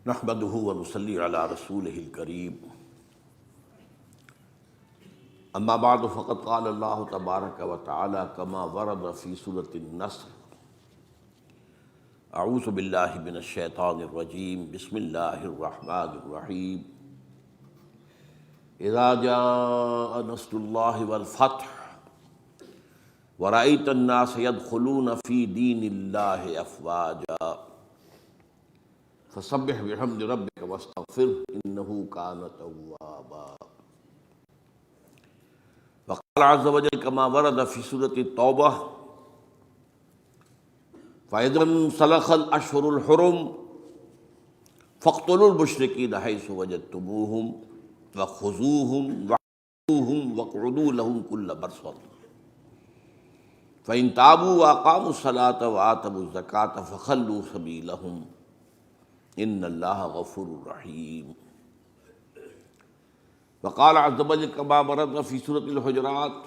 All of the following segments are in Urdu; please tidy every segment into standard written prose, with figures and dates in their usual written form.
نحمده ونصلي على رسوله الكريم اما بعد فقد قال الله تبارك وتعالى كما ورد في سورة النصر اعوذ بالله من الشيطان الرجيم بسم الله الرحمن الرحيم اذا جاء نصر الله والفتح ورأيت الناس يدخلون في دين الله افواجا فسبح بحمد ربك واستغفره انه كان توابا. وقال عز وجل كما ورد في سورة التوبة فإذا انسلخ الأشهر الحرم فاقتلوا المشركين حيث وجدتموهم وخذوهم واقعدوا لهم كل مرصد فإن تابوا وأقاموا الصلاة وآتوا الزكاة فخلوا سبيلهم إن الله غفور رحيم. وقال عز وجل كما ورد في سورة الحجرات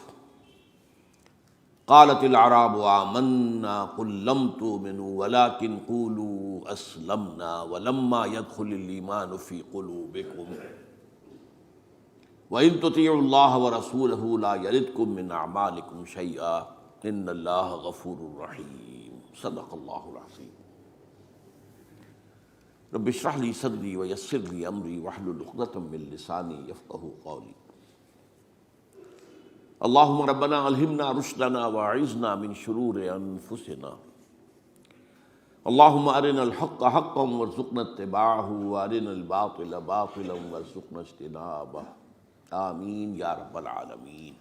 قالت الأعراب آمنا قل لم تؤمنوا ولكن قولوا أسلمنا ولما يدخل الإيمان في قلوبكم وإن تطيعوا الله ورسوله لا يلدكم من أعمالكم شيئا إن الله غفور رحيم. صدق الله العظيم. رب اشرح لي صدري ويسر لي امري واحلل عقدة من لساني يفقهوا قولي. اللهم ربنا الهمنا رشدنا واعذنا من شرور انفسنا. اللهم ارنا الحق حقا وارزقنا اتباعه وارنا الباطل باطلا وارزقنا اجتنابه. آمین یا رب العالمین.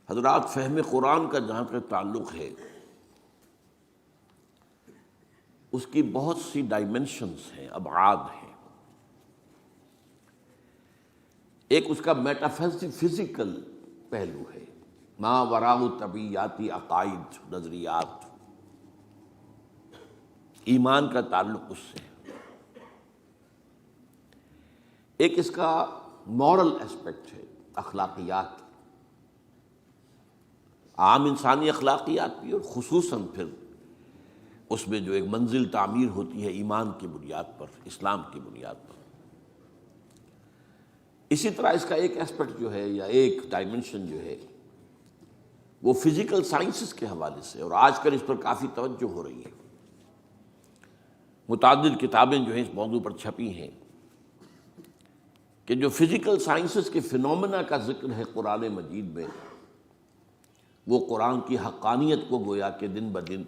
حضرات، فہم قرآن کا جہاں تک تعلق ہے اس کی بہت سی ڈائمنشنز ہیں، ابعاد ہیں. ایک اس کا میٹافزیکل پہلو ہے، ما وراء طبیعیاتی عقائد، نظریات، ایمان کا تعلق اس سے. ایک اس کا مورل اسپیکٹ ہے، اخلاقیات، عام انسانی اخلاقیات بھی، اور خصوصاً پھر اس میں جو ایک منزل تعمیر ہوتی ہے ایمان کی بنیاد پر، اسلام کی بنیاد پر. اسی طرح اس کا ایک اسپیکٹ جو ہے یا ایک ڈائمنشن جو ہے وہ فزیکل سائنسز کے حوالے سے، اور آج کل اس پر کافی توجہ ہو رہی ہے. متعدد کتابیں جو ہیں اس موضوع پر چھپی ہیں کہ جو فزیکل سائنسز کے فینومینا کا ذکر ہے قرآن مجید میں، وہ قرآن کی حقانیت کو گویا کہ دن بدن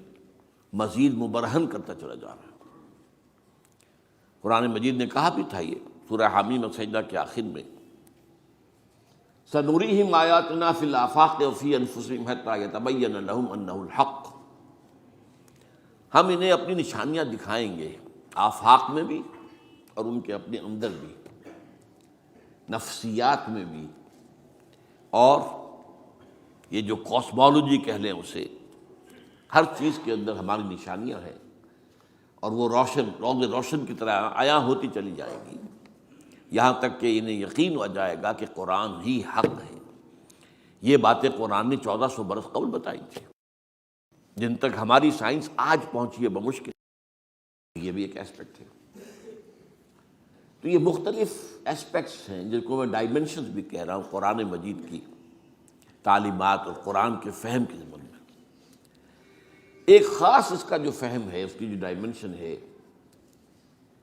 مزید مبرہن کرتا چلا جا رہا ہے. قرآن مجید نے کہا بھی تھا یہ سورہ حامیم اور سجدہ کے آخر میں، سنوریہم آیاتنا فی الآفاق وفی انفسہم حتی یتبین لہم انہ الحق. ہم انہیں اپنی نشانیاں دکھائیں گے، آفاق میں بھی اور ان کے اپنے اندر بھی، نفسیات میں بھی، اور یہ جو کاسمولوجی کہہ لیں اسے، ہر چیز کے اندر ہماری نشانیاں ہیں، اور وہ روز روشن کی طرح عیاں ہوتی چلی جائے گی، یہاں تک کہ انہیں یقین ہو جائے گا کہ قرآن ہی حق ہے. یہ باتیں قرآن نے 1400 برس قبل بتائی تھی، جن تک ہماری سائنس آج پہنچی ہے بمشکل. یہ بھی ایک اسپیکٹ ہے. تو یہ مختلف اسپیکٹس ہیں جن کو میں ڈائمنشنز بھی کہہ رہا ہوں قرآن مجید کی تعلیمات اور قرآن کے فہم کے ضمن میں. ایک خاص اس کا جو فہم ہے، اس کی جو ڈائمنشن ہے،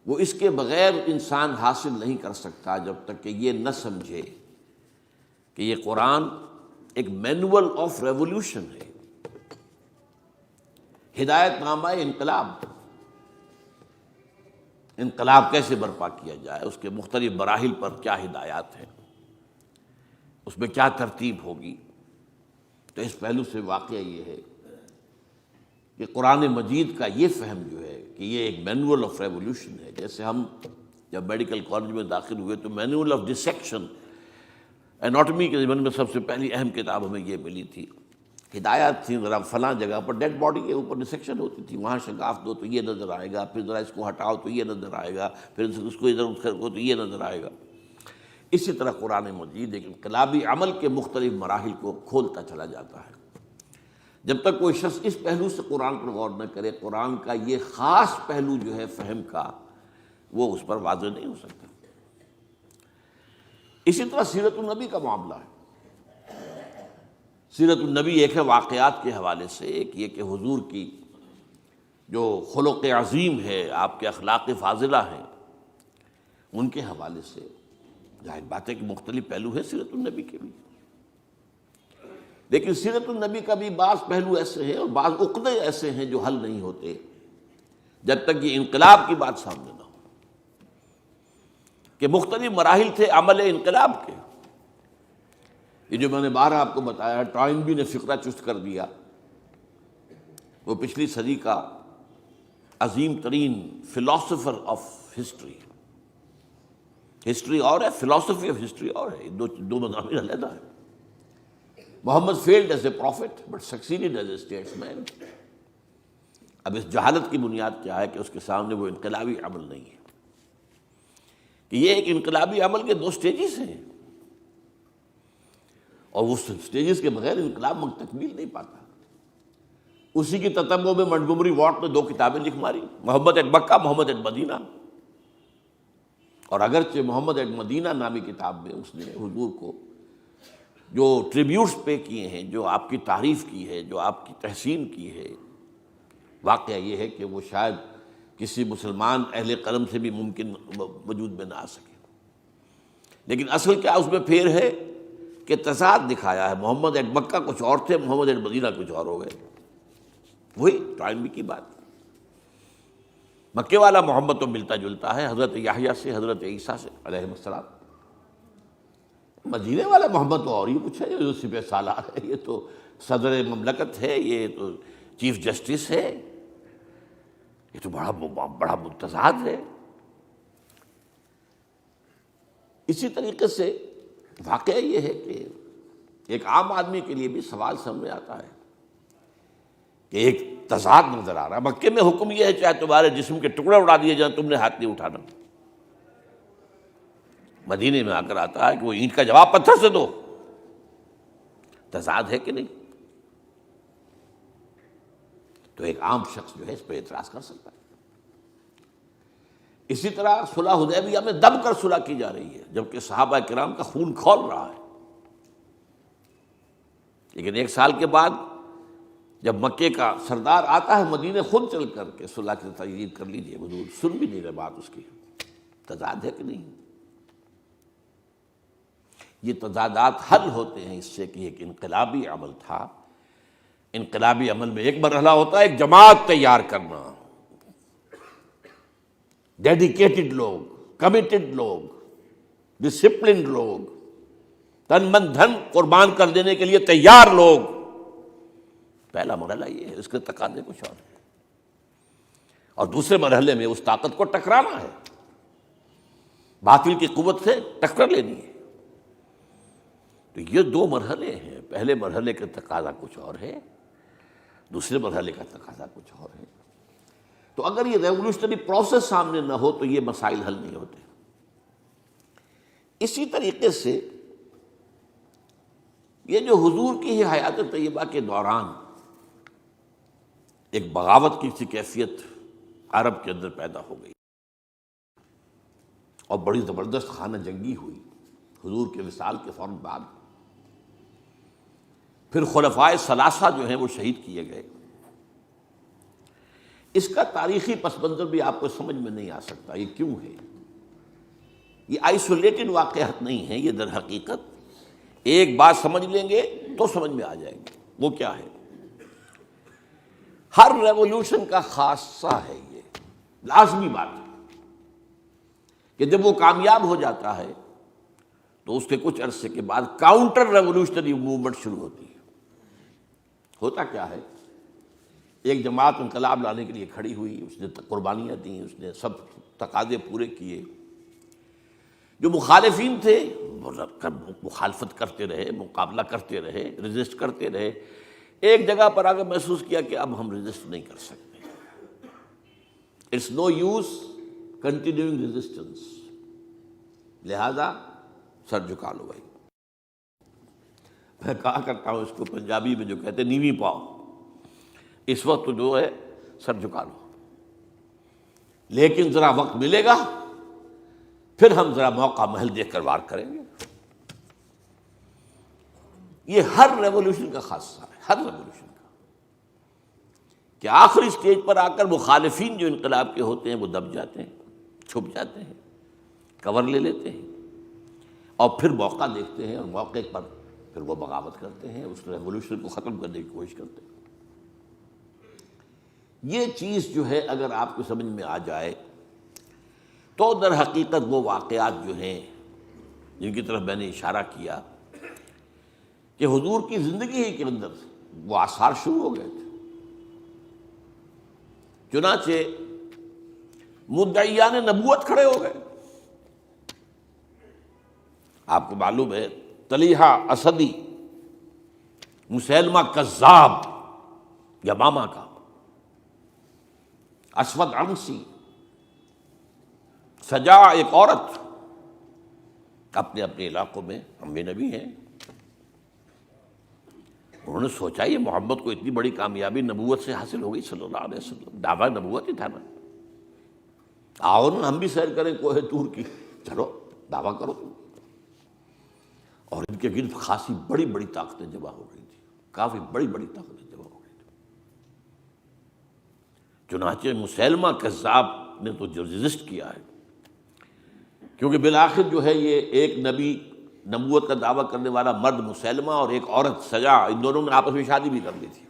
وہ اس کے بغیر انسان حاصل نہیں کر سکتا جب تک کہ یہ نہ سمجھے کہ یہ قرآن ایک مینول آف ریولوشن ہے، ہدایت نامہ انقلاب. انقلاب کیسے برپا کیا جائے، اس کے مختلف مراحل پر کیا ہدایات ہیں، اس میں کیا ترتیب ہوگی. تو اس پہلو سے واقعہ یہ ہے کہ قرآن مجید کا یہ فہم جو ہے کہ یہ ایک مینول آف ریولوشن ہے. جیسے ہم جب میڈیکل کالج میں داخل ہوئے تو مینول آف ڈسیکشن، اناٹمی کے ضمن میں سب سے پہلی اہم کتاب ہمیں یہ ملی تھی. ہدایات تھیں، ذرا فلاں جگہ پر ڈیڈ باڈی کے اوپر ڈسیکشن ہوتی تھی، وہاں شگاف دو تو یہ نظر آئے گا، پھر ذرا اس کو ہٹاؤ تو یہ نظر آئے گا، پھر اس کو ادھر ادھر کرو تو یہ نظر آئے گا. اسی طرح قرآن مجید ایک انقلابی عمل کے مختلف مراحل کو کھولتا چلا جاتا ہے. جب تک کوئی شخص اس پہلو سے قرآن پر غور نہ کرے، قرآن کا یہ خاص پہلو جو ہے فہم کا، وہ اس پر واضح نہیں ہو سکتا۔ اسی طرح سیرت النبی کا معاملہ ہے۔ سیرت النبی ایک ہے واقعات کے حوالے سے، ایک یہ کہ حضور کی جو خلق عظیم ہے، آپ کے اخلاق فاضلہ ہیں، ان کے حوالے سے ظاہر بات ہے کہ مختلف پہلو ہے سیرت النبی کے بھی، لیکن سیرت النبی کا بھی بعض پہلو ایسے ہیں اور بعض عقدے ایسے ہیں جو حل نہیں ہوتے جب تک یہ انقلاب کی بات سامنے نہ ہو، کہ مختلف مراحل تھے عمل انقلاب کے۔ یہ جو میں نے بارہ آپ کو بتایا، ٹوائنبی نے فقرہ چست کر دیا، وہ پچھلی صدی کا عظیم ترین فلاسفر آف ہسٹری، ہسٹری اور ہے، فلاسفی آف ہسٹری اور ہے، دو مضامین علیحدہ ہیں۔ Muhammad failed as a prophet but succeeded as a statesman. اب اس جہالت کی بنیاد کیا ہے کہ اس کے سامنے وہ انقلابی عمل نہیں ہے، کہ یہ ایک انقلابی عمل کے دو سٹیجز ہیں، اور وہ سٹیجز کے بغیر انقلاب تکمیل نہیں پاتا۔ اسی کی تتبع میں منٹگومری واٹ نے 2 کتابیں لکھ ماری، محمد at Mecca, Muhammad at Medina, اور اگرچہ محمد ایٹ مدینہ نامی کتاب میں اس نے حضور کو جو ٹریبیوٹس پے کیے ہیں، جو آپ کی تعریف کی ہے، جو آپ کی تحسین کی ہے، واقعہ یہ ہے کہ وہ شاید کسی مسلمان اہل قلم سے بھی ممکن وجود میں نہ آ سکے، لیکن اصل کیا اس میں پھیر ہے کہ تضاد دکھایا ہے۔ محمد ایٹ مکہ کچھ اور تھے، محمد ایٹ مدینہ کچھ اور ہو گئے، وہی ٹائم کی بات۔ مکے والا محمد تو ملتا جلتا ہے حضرت یحییٰ سے، حضرت عیسیٰ سے علیہ السلام، مدینے والا محمد تو اور ہی کچھ ہے، جو سپہ سالار ہے، یہ تو صدر مملکت ہے، یہ تو چیف جسٹس ہے، یہ تو بڑا متضاد ہے۔ اسی طریقے سے واقعہ یہ ہے کہ ایک عام آدمی کے لیے بھی سوال سامنے آتا ہے کہ ایک تضاد نظر آ رہا ہے۔ مکے میں حکم یہ ہے چاہے تمہارے جسم کے ٹکڑے اڑا دیے جائیں، تم نے ہاتھ نہیں اٹھانا۔ مدینے میں آ کر آتا ہے کہ وہ اینٹ کا جواب پتھر سے دو، تضاد ہے کہ نہیں؟ تو ایک عام شخص جو ہے اس پہ اعتراض کر سکتا ہے۔ اسی طرح صلح حدیبیہ میں دب کر صلح کی جا رہی ہے، جبکہ صحابہ کرام کا خون کھول رہا ہے، لیکن 1 سال کے بعد جب مکے کا سردار آتا ہے مدینے خود چل کر کے صلح کی تجدید کر لیجیے، حضور سن بھی نہیں رہے بات اس کی۔ تضاد ہے کہ نہیں؟ یہ تضادات حل ہوتے ہیں اس سے کہ ایک انقلابی عمل تھا۔ انقلابی عمل میں ایک مرحلہ ہوتا ہے ایک جماعت تیار کرنا، ڈیڈیکیٹڈ لوگ، کمیٹڈ لوگ، ڈسپلنڈ لوگ، تن من دھن قربان کر دینے کے لیے تیار لوگ۔ پہلا مرحلہ یہ ہے، اس کے تقاضے کچھ اور ہیں، اور دوسرے مرحلے میں اس طاقت کو ٹکرانا ہے، باطل کی قوت سے ٹکر لینی ہے۔ تو یہ 2 مرحلے ہیں، پہلے مرحلے کا تقاضا کچھ اور ہے، دوسرے مرحلے کا تقاضا کچھ اور ہے۔ تو اگر یہ ریولوشنری پروسیس سامنے نہ ہو تو یہ مسائل حل نہیں ہوتے۔ اسی طریقے سے یہ جو حضور کی ہی حیات طیبہ کے دوران ایک بغاوت کی سی کیفیت عرب کے اندر پیدا ہو گئی اور بڑی زبردست خانہ جنگی ہوئی حضور کے وصال کے فوراً بعد۔ پھر خلفائے ثلاثہ جو ہیں وہ شہید کیے گئے۔ اس کا تاریخی پس منظر بھی آپ کو سمجھ میں نہیں آ سکتا، یہ کیوں ہے؟ یہ آئسولیٹڈ واقعات نہیں ہیں، یہ در حقیقت ایک بات سمجھ لیں گے تو سمجھ میں آ جائیں گے۔ وہ کیا ہے؟ ہر ریولوشن کا خاصہ ہے، یہ لازمی بات ہے کہ جب وہ کامیاب ہو جاتا ہے تو اس کے کچھ عرصے کے بعد کاؤنٹر ریولوشنری موومنٹ شروع ہوتی ہے۔ ہوتا کیا ہے؟ ایک جماعت انقلاب لانے کے لیے کھڑی ہوئی، اس نے قربانیاں دیں، اس نے سب تقاضے پورے کیے، جو مخالفین تھے مخالفت کرتے رہے، مقابلہ کرتے رہے، ریزسٹ کرتے رہے۔ ایک جگہ پر آگے محسوس کیا کہ اب ہم ریزسٹ نہیں کر سکتے، it's no use continuing resistance, لہذا سر جھکا لو بھائی۔ میں کہا کرتا ہوں اس کو پنجابی میں جو کہتے ہیں نیوی پاؤ، اس وقت تو جو ہے سر جھکا لو، لیکن ذرا وقت ملے گا پھر ہم ذرا موقع محل دیکھ کر وار کریں گے۔ یہ ہر ریولوشن کا خاصہ ہے، ہر ریولوشن کا، کہ آخری سٹیج پر آ کر مخالفین جو انقلاب کے ہوتے ہیں وہ دب جاتے ہیں، چھپ جاتے ہیں، کور لے لیتے ہیں، اور پھر موقع دیکھتے ہیں اور موقع پر پھر وہ بغاوت کرتے ہیں، اس ریولوشن کو ختم کرنے کی کوشش کرتے ہیں۔ یہ چیز جو ہے اگر آپ کو سمجھ میں آ جائے تو در حقیقت وہ واقعات جو ہیں جن کی طرف میں نے اشارہ کیا کہ حضور کی زندگی ہی کے اندر وہ آثار شروع ہو گئے تھے۔ چنانچہ مدعیان نبوت کھڑے ہو گئے۔ آپ کو معلوم ہے طلیحہ اسدی، مسیلمہ کذاب یمامہ کا، اسود عنسی، سجا ایک عورت، اپنے اپنے علاقوں میں ہم بھی نبی ہیں۔ انہوں نے سوچا یہ محمد کو اتنی بڑی کامیابی نبوت سے حاصل ہو گئی صلی اللہ علیہ وسلم، دعویٰ نبوت ہی تھا نا، آؤ نا ہم بھی سیر کریں کوہ طور کی، چلو دعویٰ کرو تم۔ اور ان کے گرد خاصی بڑی بڑی طاقتیں جمع ہو گئی تھی، کافی بڑی بڑی طاقتیں جمع ہو گئی تھی۔ چنانچہ مسیلمہ کذاب نے تو جو رزسٹ کیا ہے، کیونکہ بالآخر جو ہے یہ ایک نبی نبوت کا دعویٰ کرنے والا مرد مسیلمہ اور ایک عورت سجا، ان دونوں نے آپس میں شادی بھی کر لی تھی،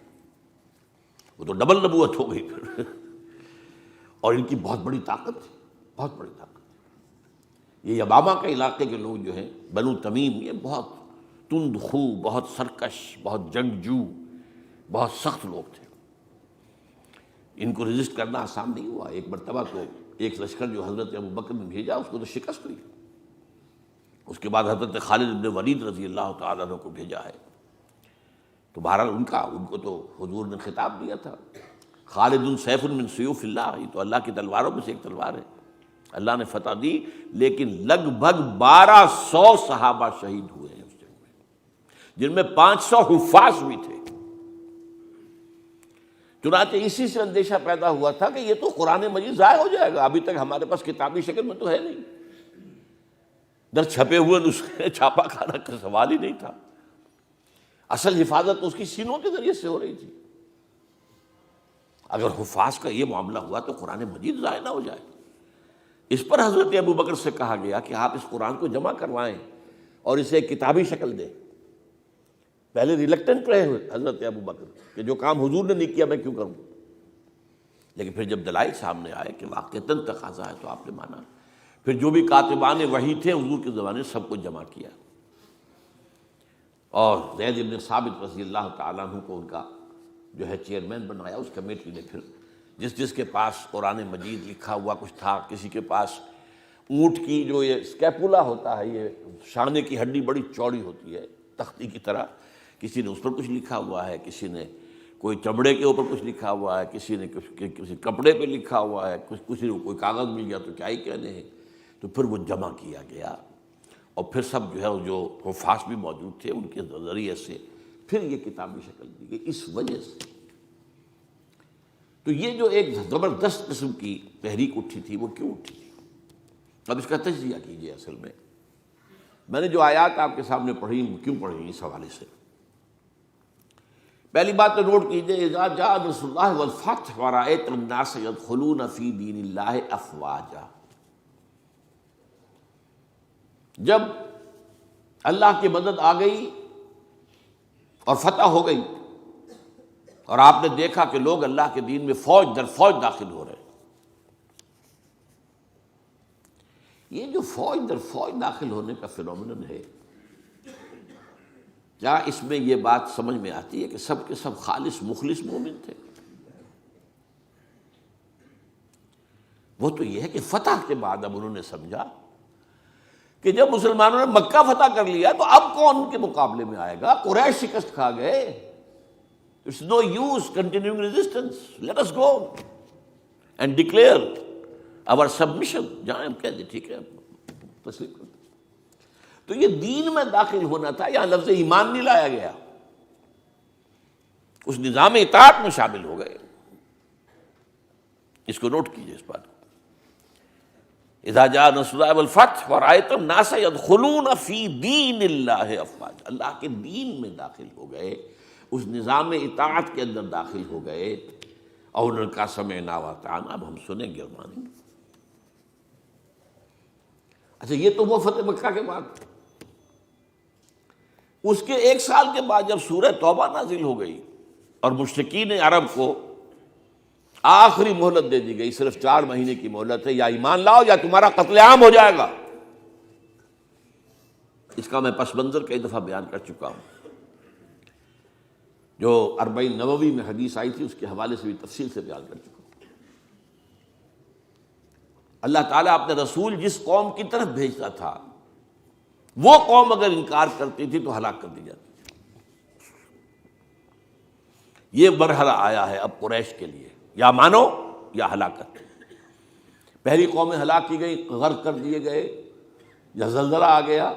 وہ تو ڈبل نبوت ہو گئی پھر۔ اور ان کی بہت بڑی طاقت تھی، بہت بڑی طاقت۔ یہ یمامہ کے علاقے کے لوگ جو ہیں بنو تمیم، یہ بہت تند خو، بہت سرکش، بہت جنگجو، بہت سخت لوگ تھے۔ ان کو رجسٹ کرنا آسان نہیں ہوا۔ ایک مرتبہ تو ایک لشکر جو حضرت ابوبکر نے بھیجا اس کو تو شکست ہوئی، اس کے بعد حضرت خالد بن ولید رضی اللہ تعالیٰ عنہ کو بھیجا ہے، تو بہرحال ان کو تو حضور نے خطاب دیا تھا، خالد سیف من سیوف اللہ، یہ تو اللہ کی تلواروں میں سے ایک تلوار ہے، اللہ نے فتح دی، لیکن لگ بھگ 1200 صحابہ شہید ہوئے ہیں اس جنگ میں، جن میں 500 حفاظ بھی تھے۔ چنانچہ اسی سے اندیشہ پیدا ہوا تھا کہ یہ تو قرآن مجید ضائع ہو جائے گا، ابھی تک ہمارے پاس کتابی شکل میں تو ہے نہیں، در چھپے ہوئے نسخے چھاپا کھانا کا سوال ہی نہیں تھا، اصل حفاظت اس کی سینوں کے ذریعے سے ہو رہی تھی۔ اگر حفاظ کا یہ معاملہ ہوا تو قرآن مجید ضائع نہ ہو جائے۔ اس پر حضرت ابوبکر سے کہا گیا کہ آپ اس قرآن کو جمع کروائیں اور اسے ایک کتابی شکل دیں۔ پہلے ریلکٹنٹ رہے ہوئے حضرت ابوبکر کہ جو کام حضور نے نہیں کیا میں کیوں کروں، لیکن پھر جب دلائل سامنے آئے کہ واقعتاً تقاضا ہے تو آپ نے مانا۔ پھر جو بھی کاتبان وحی تھے حضور کے زمانے سب کو جمع کیا، اور زید بن ثابت رضی اللہ تعالیٰ عنہ کو ان کا جو ہے چیئرمین بنایا۔ اس کمیٹی نے پھر جس کے پاس قرآن مجید لکھا ہوا کچھ تھا، کسی کے پاس اونٹ کی جو یہ اسکیپولا ہوتا ہے، یہ شانے کی ہڈی بڑی چوڑی ہوتی ہے تختی کی طرح، کسی نے اس پر کچھ لکھا ہوا ہے، کسی نے کوئی چمڑے کے اوپر کچھ لکھا ہوا ہے، کسی نے کسی کپڑے پہ لکھا ہوا ہے، کسی نے کوئی کاغذ مل گیا تو کیا ہی کہنے ہیں۔ تو پھر وہ جمع کیا گیا، اور پھر سب جو ہے جو حفاظ بھی موجود تھے ان کے ذریعے سے پھر یہ کتابی شکل دی گئی۔ اس وجہ سے تو یہ جو ایک زبردست قسم کی تحریک اٹھی تھی وہ کیوں اٹھی تھی؟ اب اس کا تجزیہ کیجیے۔ اصل میں نے جو آیات آپ کے سامنے پڑھی وہ کیوں پڑھی اس حوالے سے؟ پہلی بات تو نوٹ کیجیے، اذا جاء نصر اللہ والفتح ورأیت الناس يدخلون فی دین اللہ افواجا، جب اللہ کی مدد آ گئی اور فتح ہو گئی اور آپ نے دیکھا کہ لوگ اللہ کے دین میں فوج در فوج داخل ہو رہے ہیں، یہ جو فوج در فوج داخل ہونے کا فینومینن ہے، کیا اس میں یہ بات سمجھ میں آتی ہے کہ سب کے سب خالص مخلص مومن تھے؟ وہ تو یہ ہے کہ فتح کے بعد اب انہوں نے سمجھا کہ جب مسلمانوں نے مکہ فتح کر لیا تو اب کون ان کے مقابلے میں آئے گا؟ قریش شکست کھا گئے، it's no use continuing resistance, let us go and declare our submission. جہاں ہم کہہ دیں ٹھیک ہے تسلیم کرتے۔ تو یہ دین میں داخل ہونا تھا، یہاں لفظ ایمان نہیں لایا گیا، اس نظام اطاعت میں شامل ہو گئے. اس کو نوٹ کیجئے اس بات کو. اذا جاء نصر اللہ والفتح ورأیت الناس يدخلون فی دین اللہ افواجا، اللہ کے دین میں داخل ہو گئے، اس نظام اطاعت کے اندر داخل ہو گئے، اور انہوں نے کہا سمعنا واطعنا، اب ہم سنیں گے اور مانیں گے. اچھا یہ تو وہ فتح مکہ کے بعد. اس کے 1 سال کے بعد جب سورہ توبہ نازل ہو گئی اور مشرکین عرب کو آخری مہلت دے دی گئی، صرف 4 مہینے کی مہلت ہے، یا ایمان لاؤ یا تمہارا قتل عام ہو جائے گا. اس کا میں پس منظر کئی دفعہ بیان کر چکا ہوں. جو 40 نووی میں حدیث آئی تھی اس کے حوالے سے بھی تفصیل سے بیان کر چکا ہوں. اللہ تعالیٰ اپنے رسول جس قوم کی طرف بھیجتا تھا وہ قوم اگر انکار کرتی تھی تو ہلاک کر دی جاتی تھی. یہ مرحلہ آیا ہے اب قریش کے لیے، یا مانو یا ہلاکت. پہلی قومیں ہلاک کی گئی، غرق کر دیے گئے، یا زلزلہ آ گیا،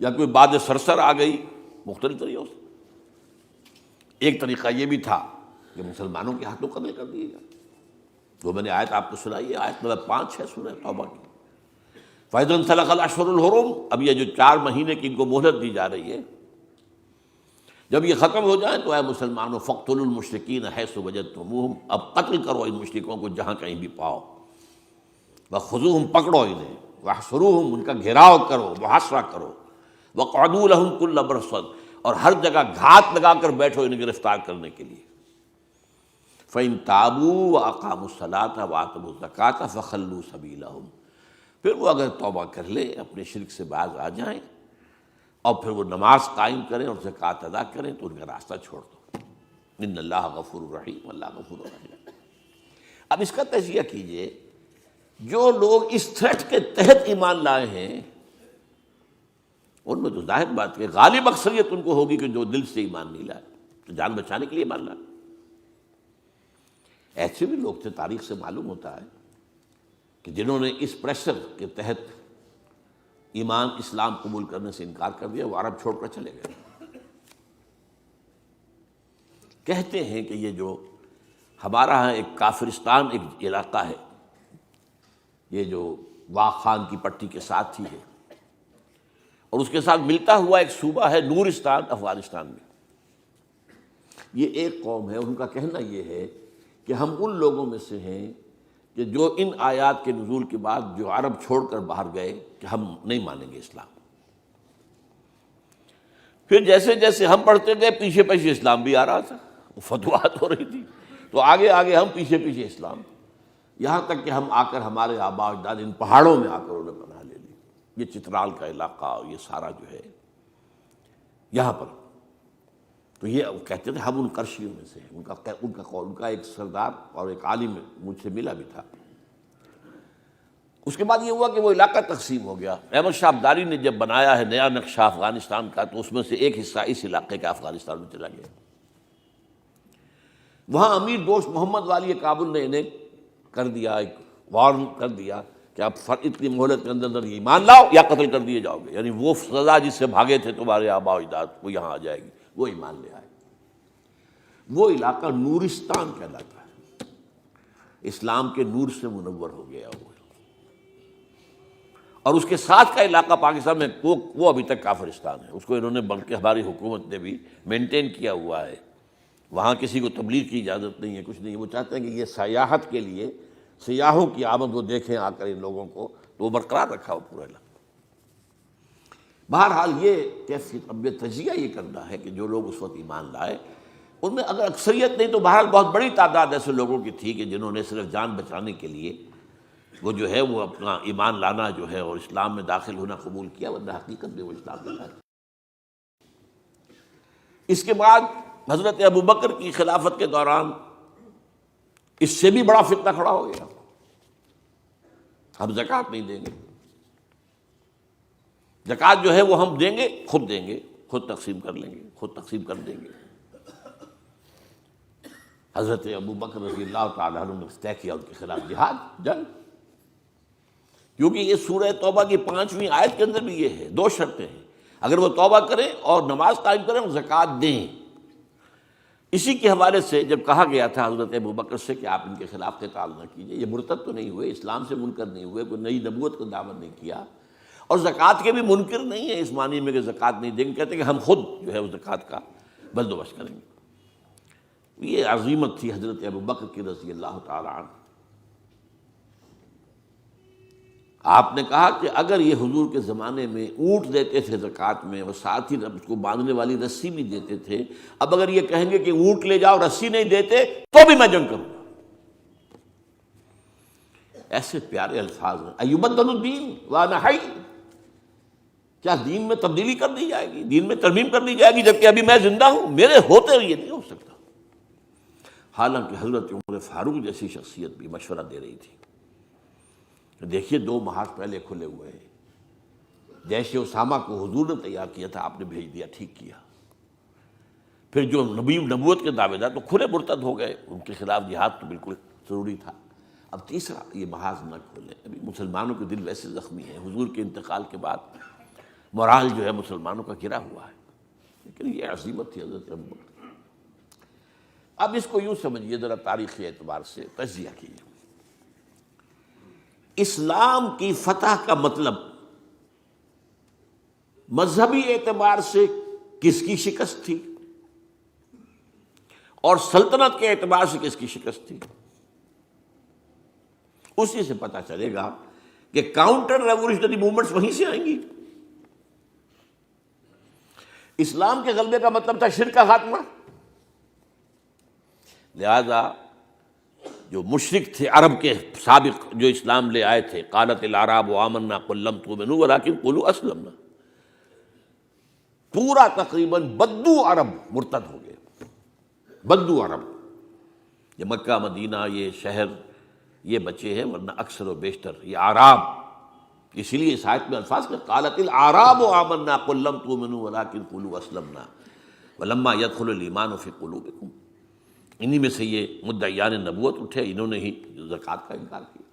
یا کوئی باد سرسر آ گئی، مختلف طریقوں سے. ایک طریقہ یہ بھی تھا کہ مسلمانوں کے ہاتھوں قتل کر دیے گئے. جو میں نے آیت آپ کو سنائی ہے، آیت نمبر 5 ہے سورہ توبہ کی. فَإِذَا انْسَلَخَ الْأَشْهُرُ الْحُرُمُ، اب یہ جو 4 مہینے کی ان کو مہلت دی جا رہی ہے، جب یہ ختم ہو جائیں تو اے مسلمانوں فَاقْتُلُوا الْمُشْرِكِينَ حَيْثُ وَجَدتُّمُوهُمْ، اب قتل کرو ان مشرکوں کو جہاں کہیں بھی پاؤ. وَخُذُوهُمْ، پکڑو انہیں، وَاحْصُرُوهُمْ، ان کا گھیراؤ کرو، محاصرہ کرو. وَاقْعُدُوا لَهُمْ كُلَّ مَرْصَدٍ، اور ہر جگہ گھات لگا کر بیٹھو انہیں گرفتار کرنے کے لیے. فَإِن تَابُوا وَأَقَامُوا الصَّلَاةَ وَآتَوُا الزَّكَاةَ فَخَلُّوا سَبِيلَهُمْ، پھر وہ اگر توبہ کر لے، اپنے شرک سے باز آ جائیں، اور پھر وہ نماز قائم کریں اور زکوٰۃ ادا کریں تو ان کا راستہ چھوڑ دو. ان اللہ غفور رحیم، اللہ غفور رحیم. اب اس کا تجزیہ کیجئے، جو لوگ اس تھریٹ کے تحت ایمان لائے ہیں ان میں تو ظاہر بات ہے غالب اکثریت ان کو ہوگی کہ جو دل سے ایمان نہیں لائے، تو جان بچانے کے لیے ایمان لائے. ایسے بھی لوگ تھے، تاریخ سے معلوم ہوتا ہے کہ جنہوں نے اس پریشر کے تحت ایمان اسلام قبول کرنے سے انکار کر دیا، وہ عرب چھوڑ کر چلے گئے. کہتے ہیں کہ یہ جو ہمارا ہاں ایک کافرستان ایک علاقہ ہے، یہ جو واق خان کی پٹی کے ساتھ ہی ہے، اور اس کے ساتھ ملتا ہوا ایک صوبہ ہے نورستان افغانستان میں. یہ ایک قوم ہے، ان کا کہنا یہ ہے کہ ہم ان لوگوں میں سے ہیں کہ جو ان آیات کے نزول کے بعد جو عرب چھوڑ کر باہر گئے کہ ہم نہیں مانیں گے اسلام. پھر جیسے جیسے ہم پڑھتے گئے پیچھے پیچھے اسلام بھی آ رہا تھا، فتوحات ہو رہی تھی، تو آگے آگے ہم پیچھے پیچھے اسلام، یہاں تک کہ ہم آ کر ہمارے آباء اجداد ان پہاڑوں میں آ کر انہیں پناہ لے لی. یہ چترال کا علاقہ، یہ سارا جو ہے یہاں پر. تو یہ کہتے تھے ہم ان قرشیوں میں سے ہیں. ان کا ایک سردار اور ایک عالم مجھ سے ملا بھی تھا. اس کے بعد یہ ہوا کہ وہ علاقہ تقسیم ہو گیا. احمد شاہ ابدالی نے جب بنایا ہے نیا نقشہ افغانستان کا، تو اس میں سے ایک حصہ اس علاقے کا افغانستان میں چلا گیا. وہاں امیر دوست محمد والی کابل نے انہیں کر دیا، ایک وارن کر دیا کہ آپ اتنی مہلت کے اندر ایمان لاؤ یا قتل کر دیے جاؤ گے. یعنی وہ سزا جس سے بھاگے تھے تمہارے آباء و اجداد، وہ یہاں آ جائے گی. وہ ایمان لے آئے. وہ علاقہ نورستان کہلاتا ہے، اسلام کے نور سے منور ہو گیا وہ. اور اس کے ساتھ کا علاقہ پاکستان میں وہ ابھی تک کافرستان ہے. اس کو انہوں نے بلکہ ہماری حکومت نے بھی مینٹین کیا ہوا ہے. وہاں کسی کو تبلیغ کی اجازت نہیں ہے، کچھ نہیں. وہ چاہتے ہیں کہ یہ سیاحت کے لیے سیاحوں کی آمد وہ دیکھیں آ کر ان لوگوں کو، تو وہ برقرار رکھا ہو پورا علاقہ. بہرحال یہ کیفیت اب تجزیہ یہ کرنا ہے کہ جو لوگ اس وقت ایمان لائے ان میں اگر اکثریت نہیں تو بہرحال بہت بڑی تعداد ایسے لوگوں کی تھی کہ جنہوں نے صرف جان بچانے کے لیے وہ جو ہے وہ اپنا ایمان لانا جو ہے اور اسلام میں داخل ہونا قبول کیا، ورنہ حقیقت میں وہ اسلام میں داخل. اس کے بعد حضرت ابوبکر کی خلافت کے دوران اس سے بھی بڑا فتنہ کھڑا ہو گیا. ہم زکوٰۃ نہیں دیں گے، زکوٰۃ جو ہے وہ ہم دیں گے، خود دیں گے، خود تقسیم کر لیں گے، خود تقسیم کر دیں گے. حضرت ابوبکر رضی اللہ تعالیٰ عنہ نے طے کیا ان کے خلاف جہاد، جنگ. کیونکہ یہ سورہ توبہ کی 5ویں آیت کے اندر بھی یہ ہے، 2 شرطیں ہیں. اگر وہ توبہ کریں اور نماز قائم کریں اور زکوٰۃ دیں. اسی کے حوالے سے جب کہا گیا تھا حضرت ابوبکر سے کہ آپ ان کے خلاف قتال نہ کیجیے، یہ مرتد تو نہیں ہوئے، اسلام سے منکر نہیں ہوئے، کوئی نئی نبوت کا دعویٰ نہیں کیا، اور زکوٰۃ کے بھی منکر نہیں ہیں اس معنی میں کہ زکوٰۃ نہیں دیں گے، کہتے ہیں کہ ہم خود جو ہے اس زکوٰۃ کا بندوبست کریں گے۔ یہ عظیمت تھی حضرت ابوبکر کی رضی اللہ تعالی عنہ۔ آپ نے کہا کہ اگر یہ حضور کے زمانے میں اونٹ دیتے تھے زکوٰۃ میں اور ساتھ ہی اس کو باندھنے والی رسی بھی دیتے تھے، اب اگر یہ کہیں گے کہ اونٹ لے جاؤ رسی نہیں دیتے تو بھی میں جنگ کروں گا۔ ایسے پیارے الفاظ ہیں، ایبدل الدین وانا حی، کیا دین میں تبدیلی کر دی جائے گی، دین میں ترمیم کر دی جائے گی جبکہ ابھی میں زندہ ہوں؟ میرے ہوتے یہ نہیں ہو سکتا۔ حالانکہ حضرت عمر فاروق جیسی شخصیت بھی مشورہ دے رہی تھی۔ دیکھیے 2 محاذ پہلے کھلے ہوئے ہیں، جیش اسامہ کو حضور نے تیار کیا تھا، آپ نے بھیج دیا، ٹھیک کیا۔ پھر جو نبوت کے دعوے دار تو کھلے مرتد ہو گئے، ان کے خلاف جہاد تو بالکل ضروری تھا۔ اب تیسرا یہ محاذ نہ کھولیں، ابھی مسلمانوں کے دل ویسے زخمی ہیں، حضور کے انتقال کے بعد مورال جو ہے مسلمانوں کا گرا ہوا ہے، لیکن یہ عظیمت تھی حضرت ابوبکر۔ اب اس کو یوں سمجھیے، ذرا تاریخی اعتبار سے تجزیہ کیجیے۔ اسلام کی فتح کا مطلب مذہبی اعتبار سے کس کی شکست تھی اور سلطنت کے اعتبار سے کس کی شکست تھی، اسی سے پتہ چلے گا کہ کاؤنٹر ریولیوشنری موومنٹس وہیں سے آئیں گی۔ اسلام کے غلبے کا مطلب تھا شرک کا خاتمہ، لہذا جو مشرک تھے عرب کے سابق جو اسلام لے آئے تھے، قالت الاعراب آمنا قل لم تؤمنوا ولکن قولوا اسلمنا، پورا تقریباً بدو عرب مرتد ہو گئے۔ بدو عرب، یہ مکہ مدینہ یہ شہر یہ بچے ہیں، ورنہ اکثر و بیشتر یہ اعراب، اسی لیے اس آیت میں الفاظ کہ قالت الاعراب آمنا قل لم تؤمنوا ولکن قولوا اسلمنا ولما يدخل الايمان في قلوبكم، انہی میں سے یہ مدعیان نبوت اٹھے، انہوں نے ہی زکوٰۃ کا انکار کیا۔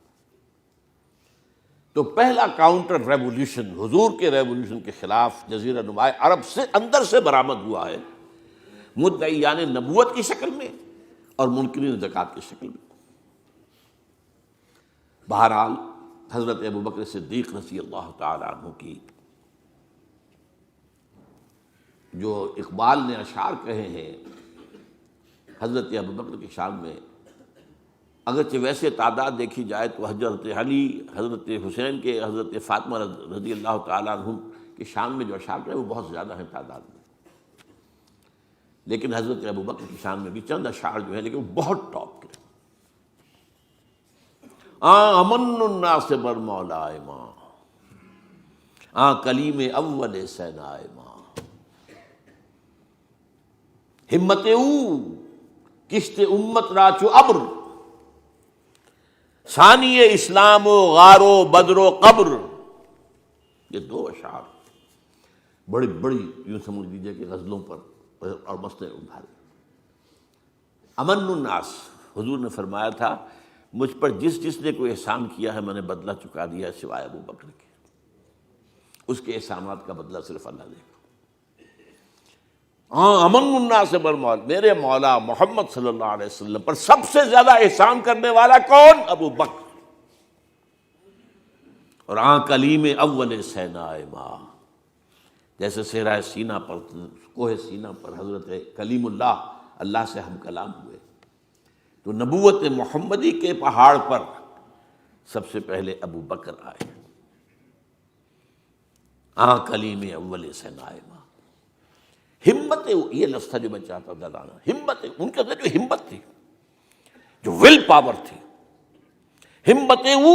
تو پہلا کاؤنٹر ریولیوشن حضور کے ریولیوشن کے خلاف جزیرہ نما عرب سے اندر سے برآمد ہوا ہے، مدعیان نبوت کی شکل میں اور منکرین زکوٰۃ کی شکل میں۔ بہرحال حضرت ابوبکر صدیق رضی اللہ تعالی عنہ کی جو اقبال نے اشعار کہے ہیں حضرت ابوبکر کی شان میں، اگرچہ ویسے تعداد دیکھی جائے تو حضرت علی، حضرت حسین کے، حضرت فاطمہ رضی اللہ تعالیٰ عنہ کی شان میں جو اشعار ہیں وہ بہت زیادہ ہیں تعداد میں، لیکن حضرت ابوبکر کی شان میں بھی چند اشعار جو ہیں لیکن وہ بہت ٹاپ کے۔ امن الناس بر مولائے ماں، کلیم اول سینائے ماں، ہمت او کشت امت راچو ابر، ثانی اسلام و غار و بدر و قبر۔ یہ 2 اشعار بڑی بڑی یوں سمجھ لیجیے کہ غزلوں پر اور مسئلے ابھارے۔ امن الناس، حضور نے فرمایا تھا مجھ پر جس نے کوئی احسان کیا ہے میں نے بدلہ چکا دیا ہے سوائے ابوبکر کے، اس کے احسانات کا بدلہ صرف اللہ دے گا۔ امن الناس بر مولا، میرے مولا محمد صلی اللہ علیہ وسلم پر سب سے زیادہ احسان کرنے والا کون؟ ابوبکر۔ اور کلیم اول سینائے ماں، جیسے صحرا سینا پر، کوہ سینا پر حضرت کلیم اللہ سے ہم کلام ہوئے، تو نبوت محمدی کے پہاڑ پر سب سے پہلے ابوبکر آئے۔ کلیم اول سینائے ماں، ہمت، یہ لفظ تھا جو میں چاہتا تھا لانا، ہمت، ان کے اندر جو ہمت تھی، جو ول پاور تھی، ہمت وہ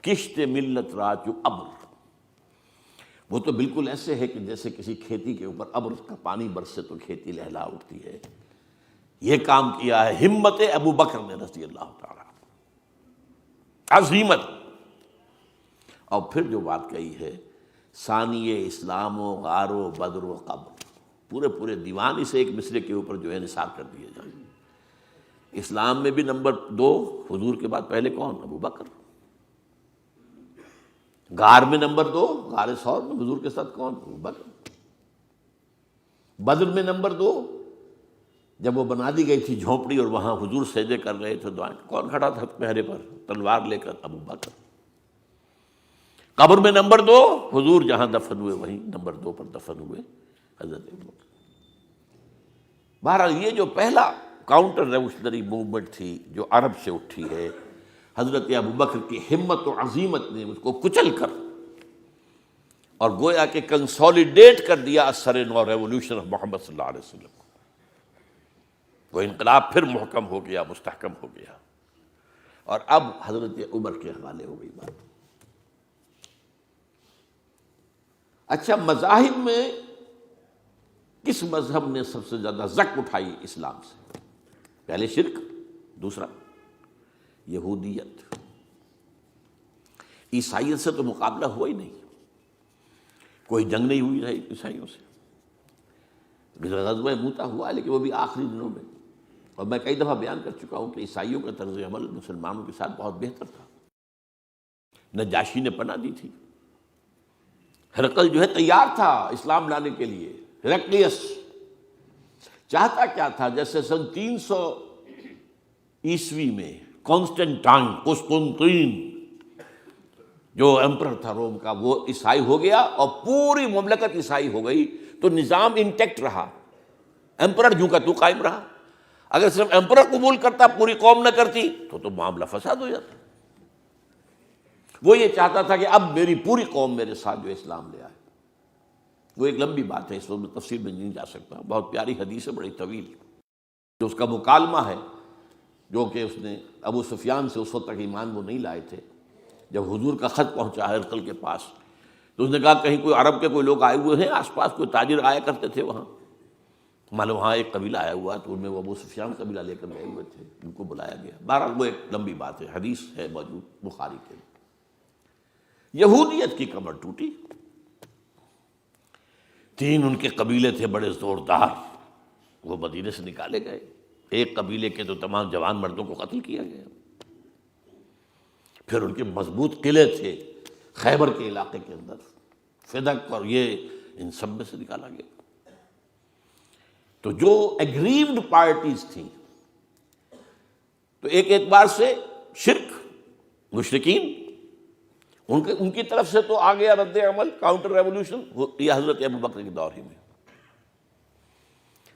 کشت ملت راچو ابر، وہ تو بالکل ایسے ہے کہ جیسے کسی کھیتی کے اوپر ابر کا پانی برسے تو کھیتی لہلا اٹھتی ہے، یہ کام کیا ہے ہمت ابوبکر نے رضی اللہ تعالی، عظیمت۔ اور پھر جو بات کہی ہے ثانی اسلام و غار و بدر و قبر، پورے دیوان اسے ایک مصرے کے اوپر جو ہے نثار کر دیے جائیں۔ اسلام میں بھی نمبر 2 حضور کے بعد پہلے کون؟ ابوبکر۔ غار میں نمبر 2، غار ثور میں حضور کے ساتھ کون؟ ابوبکر۔ بدر میں نمبر 2، جب وہ بنا دی گئی تھی جھونپڑی اور وہاں حضور سجدے کر رہے تھے دعائیں، کون کھڑا تھا پہرے پر تلوار لے کر؟ ابو بکر۔ قبر میں نمبر 2، حضور جہاں دفن ہوئے وہیں نمبر 2 پر دفن ہوئے حضرت ابو بکر۔ بہرحال یہ جو پہلا کاؤنٹر ریولیوشنری موومنٹ تھی جو عرب سے اٹھی ہے، حضرت ابو بکر کی ہمت و عزیمت نے اس کو کچل کر اور گویا کہ کنسولیڈیٹ کر دیا اثر نو ریولیوشن آف محمد صلی اللہ علیہ وسلم کو۔ وہ انقلاب پھر محکم ہو گیا، مستحکم ہو گیا، اور اب حضرت عمر کے حوالے ہو گئی بات۔ اچھا، مذاہب میں کس مذہب نے سب سے زیادہ زک اٹھائی اسلام سے؟ پہلے شرک، دوسرا یہودیت۔ عیسائیت سے تو مقابلہ ہوا ہی نہیں، کوئی جنگ نہیں ہوئی رہی عیسائیوں سے۔ غزوہ موتا ہوا لیکن وہ بھی آخری دنوں میں، اور میں کئی دفعہ بیان کر چکا ہوں کہ عیسائیوں کا طرز عمل مسلمانوں کے ساتھ بہت بہتر تھا۔ نجاشی نے پناہ دی تھی، ہرقل جو ہے تیار تھا اسلام لانے کے لیے۔ ہرقلیس چاہتا کیا تھا؟ جیسے سن 300 عیسوی میں قسطنطین جو ایمپرر تھا روم کا، وہ عیسائی ہو گیا اور پوری مملکت عیسائی ہو گئی، تو نظام انٹیکٹ رہا، ایمپرر جوں کا تو قائم رہا۔ اگر صرف ایمپرر قبول کرتا، پوری قوم نہ کرتی، تو معاملہ فساد ہو جاتا۔ وہ یہ چاہتا تھا کہ اب میری پوری قوم میرے ساتھ جو اسلام لے آئے۔ وہ ایک لمبی بات ہے، اس وقت میں تفصیل میں نہیں جا سکتا، بہت پیاری حدیث ہے، بڑی طویل، جو اس کا مکالمہ ہے، جو کہ اس نے ابو سفیان سے اس وقت تک ایمان وہ نہیں لائے تھے۔ جب حضور کا خط پہنچا ہرقل کے پاس تو اس نے کہا کہیں کوئی عرب کے کوئی لوگ آئے ہوئے ہیں آس پاس، کوئی تاجر آیا کرتے تھے وہاں، معلوم وہاں ایک قبیلہ آیا ہوا، تو ان میں وہ ابو سفیان قبیلہ لے کر گئے ہوئے تھے، ان کو بلایا گیا۔ بہرحال وہ ایک لمبی بات ہے، حدیث ہے موجود بخاری کے۔ یہودیت کی کمر ٹوٹی، 3 ان کے قبیلے تھے بڑے زوردار، وہ مدینے سے نکالے گئے۔ ایک قبیلے کے تو تمام جوان مردوں کو قتل کیا گیا۔ پھر ان کے مضبوط قلعے تھے خیبر کے علاقے کے اندر، فدق اور یہ، ان سب میں سے نکالا گیا۔ تو جو ایگریوڈ پارٹیز تھیں، تو ایک اعتبار سے شرک، مشرکین، ان کی طرف سے تو آ گیا رد عمل، کاؤنٹر ریولیوشن، یہ حضرت ابو بکر کے دور ہی میں۔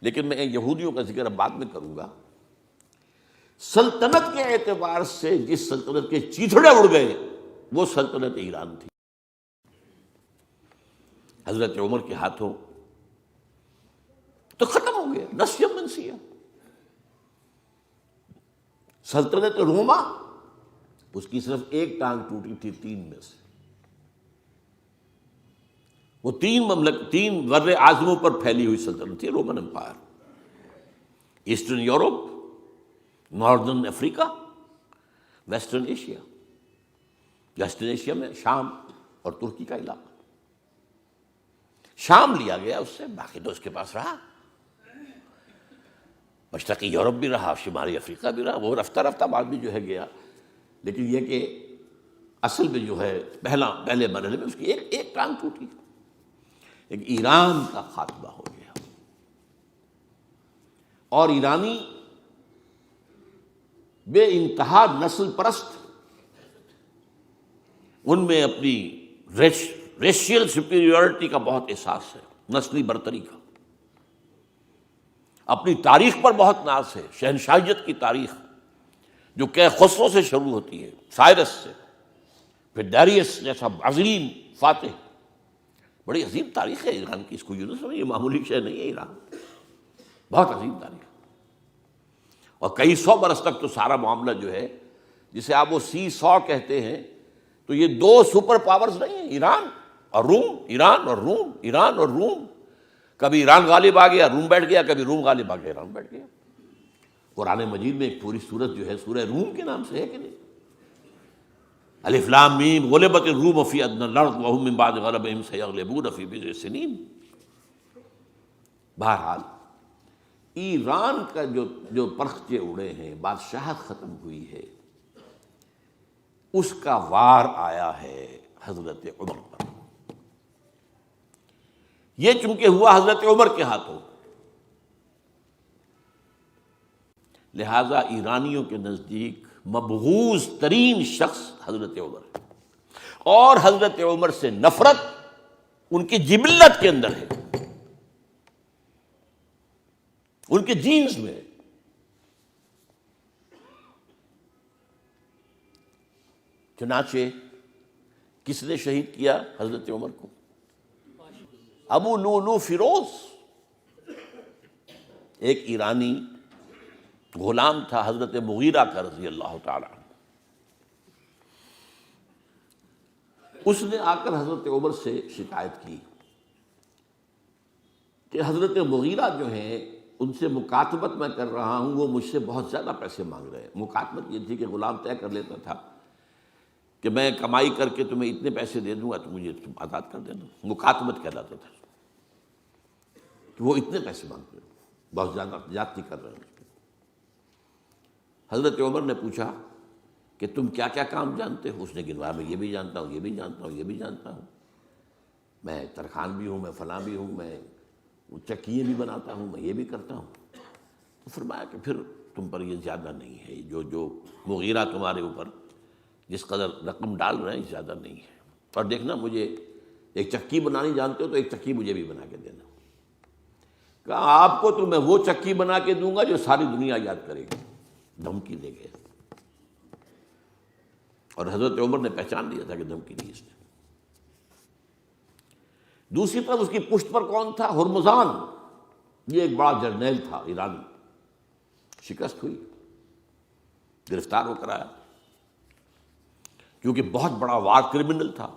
لیکن میں یہودیوں کا ذکر اب بعد میں کروں گا۔ سلطنت کے اعتبار سے جس سلطنت کے چیتھڑے اڑ گئے وہ سلطنت ایران تھی، حضرت عمر کے ہاتھوں تو ختم ہو گیا، نسیہ منسیہ۔ سلطنت روما، اس کی صرف ایک ٹانگ ٹوٹی تھی 3 میں سے۔ وہ 3 بر اعظموں پر پھیلی ہوئی سلطنت تھی Roman empire, eastern Europe, northern Africa, western Asia. Western Asia میں شام اور ترکی کا علاقہ، شام لیا گیا اس سے، باقی تو اس کے پاس رہا، مشرقی یورپ بھی رہا، شمالی افریقہ بھی رہا، وہ رفتہ رفتہ بعد میں جو ہے گیا۔ لیکن یہ کہ اصل میں جو ہے پہلے مرحلے میں اس کی ایک ٹانگ ٹوٹی، ایک ایران کا خاتمہ ہو گیا۔ اور ایرانی بے انتہا نسل پرست، ان میں اپنی ریشیل سپیریورٹی کا بہت احساس ہے، نسلی برتری کا، اپنی تاریخ پر بہت ناز ہے، شہنشاہیت کی تاریخ جو کہ خسرو سے شروع ہوتی ہے، سائرس سے، پھر ڈیریس جیسا عظیم فاتح۔ بڑی عظیم تاریخ ہے ایران کی، اس کو یوں سمجھیں، یہ معمولی شے نہیں ہے، ایران بہت عظیم تاریخ، اور کئی 100 برس تک تو سارا معاملہ جو ہے، جسے آپ وہ سی100 کہتے ہیں، تو یہ 2 سپر پاورز نہیں ہیں، ایران اور روم، ایران اور روم، ایران اور روم۔ کبھی ایران غالب آ گیا روم بیٹھ گیا، کبھی روم غالب آ گیا ایران بیٹھ گیا۔ قرآن مجید میں ایک پوری سورت جو ہے سورہ روم کے نام سے ہے کہ نہیں؟ الف لام میم غلبت الروم فی ادنی الارض وهم من بعد غلبهم سیغلبون فی بضع سنین۔ بہرحال ایران کا جو پرخچے اڑے ہیں، بادشاہت ختم ہوئی ہے، اس کا وار آیا ہے حضرت عمر پر۔ یہ چونکہ ہوا حضرت عمر کے ہاتھوں، لہٰذا ایرانیوں کے نزدیک مبغوض ترین شخص حضرت عمر ہے، اور حضرت عمر سے نفرت ان کی جبلت کے اندر ہے، ان کے جینز میں ہے۔ چنانچہ کس نے شہید کیا حضرت عمر کو؟ ابو لولو فیروز، ایک ایرانی غلام تھا حضرت مغیرہ کا رضی اللہ تعالی عنہ۔ اس نے آ کر حضرت عمر سے شکایت کی کہ حضرت مغیرہ جو ہیں ان سے مکاتبت میں کر رہا ہوں، وہ مجھ سے بہت زیادہ پیسے مانگ رہے ہیں۔ مکاتبت یہ تھی کہ غلام طے کر لیتا تھا کہ میں کمائی کر کے تمہیں اتنے پیسے دے دوں گا تو مجھے تم آزاد کر دینا، مکاتبت کہلاتا تھا کہ وہ اتنے پیسے مانگ رہے ہیں، بہت زیادہ زیادتی کر رہے ہیں۔ حضرت عمر نے پوچھا کہ تم کیا کیا کام جانتے ہو؟ اس نے گنوایا، میں یہ بھی جانتا ہوں، یہ بھی جانتا ہوں، یہ بھی جانتا ہوں، میں ترخان بھی ہوں، میں فلاں بھی ہوں، میں چکیے بھی بناتا ہوں، میں یہ بھی کرتا ہوں۔ تو فرمایا کہ پھر تم پر یہ زیادہ نہیں ہے، جو مغیرہ تمہارے اوپر جس قدر رقم ڈال رہے ہیں زیادہ نہیں ہے، اور دیکھنا مجھے ایک چکی بنانی جانتے ہو تو ایک چکی مجھے بھی بنا کے دینا۔ کہا آپ کو تو میں وہ چکی بنا کے دوں گا جو ساری دنیا یاد کرے گی، دھمکی دے گئے۔ اور حضرت عمر نے پہچان لیا تھا کہ دھمکی دی اس نے۔ دوسری طرف اس کی پشت پر کون تھا؟ ہرمزان، یہ ایک بڑا جرنیل تھا ایرانی، شکست ہوئی، گرفتار ہو کر آیا، کیونکہ بہت بڑا وار کرمنل تھا۔